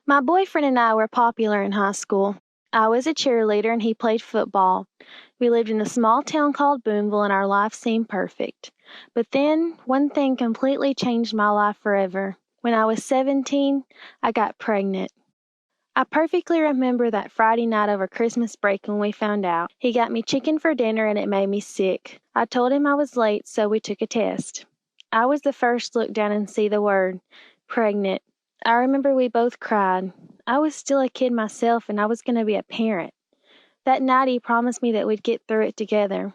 My boyfriend and I were popular in high school. I was a cheerleader and he played football. We lived in a small town called Boonville and our life seemed perfect. But then, one thing completely changed my life forever. When I was 17, I got pregnant. I perfectly remember that Friday night over Christmas break when we found out. He got me chicken for dinner and it made me sick. I told him I was late, so we took a test. I was the first to look down and see the word, pregnant. I remember we both cried. I was still a kid myself and I was going to be a parent. That night he promised me that we'd get through it together.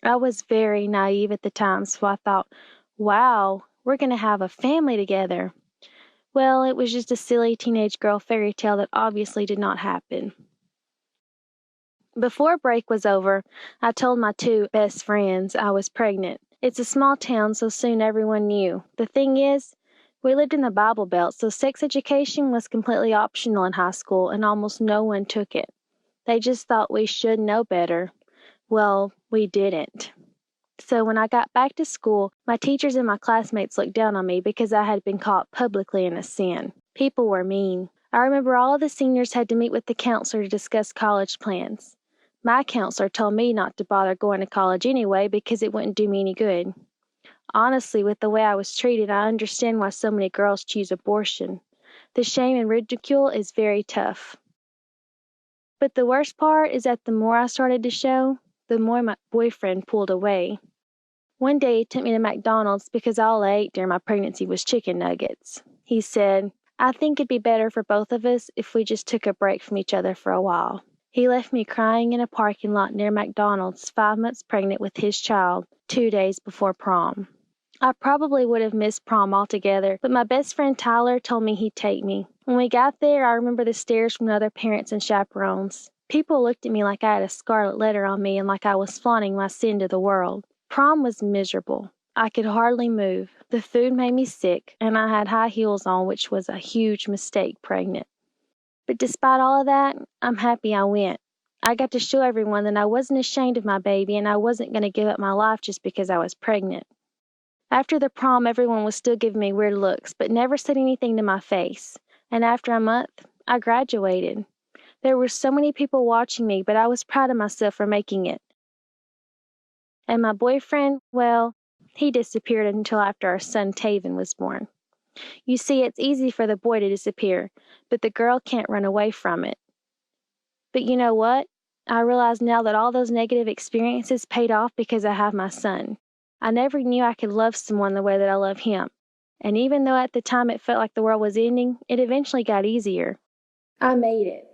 I was very naive at the time, so I thought, wow, we're going to have a family together. Well, it was just a silly teenage girl fairy tale that obviously did not happen. Before break was over, I told my two best friends I was pregnant. It's a small town, so soon everyone knew. The thing is, we lived in the Bible Belt, so sex education was completely optional in high school, and almost no one took it. They just thought we should know better. Well, we didn't. So when I got back to school, my teachers and my classmates looked down on me because I had been caught publicly in a sin. People were mean. I remember all of the seniors had to meet with the counselor to discuss college plans. My counselor told me not to bother going to college anyway because it wouldn't do me any good. Honestly, with the way I was treated, I understand why so many girls choose abortion. The shame and ridicule is very tough. But the worst part is that the more I started to show, the more my boyfriend pulled away. One day he took me to McDonald's because all I ate during my pregnancy was chicken nuggets. He said, I think it'd be better for both of us if we just took a break from each other for a while. He left me crying in a parking lot near McDonald's, 5 months pregnant with his child, 2 days before prom. I probably would have missed prom altogether, but my best friend Tyler told me he'd take me. When we got there, I remember the stares from other parents and chaperones. People looked at me like I had a scarlet letter on me and like I was flaunting my sin to the world. Prom was miserable. I could hardly move. The food made me sick, and I had high heels on, which was a huge mistake pregnant. But despite all of that, I'm happy I went. I got to show everyone that I wasn't ashamed of my baby and I wasn't going to give up my life just because I was pregnant. After the prom, everyone was still giving me weird looks, but never said anything to my face. And after a month, I graduated. There were so many people watching me, but I was proud of myself for making it. And my boyfriend, well, he disappeared until after our son Taven was born. You see, it's easy for the boy to disappear, but the girl can't run away from it. But you know what? I realize now that all those negative experiences paid off because I have my son. I never knew I could love someone the way that I love him. And even though at the time it felt like the world was ending, it eventually got easier. I made it.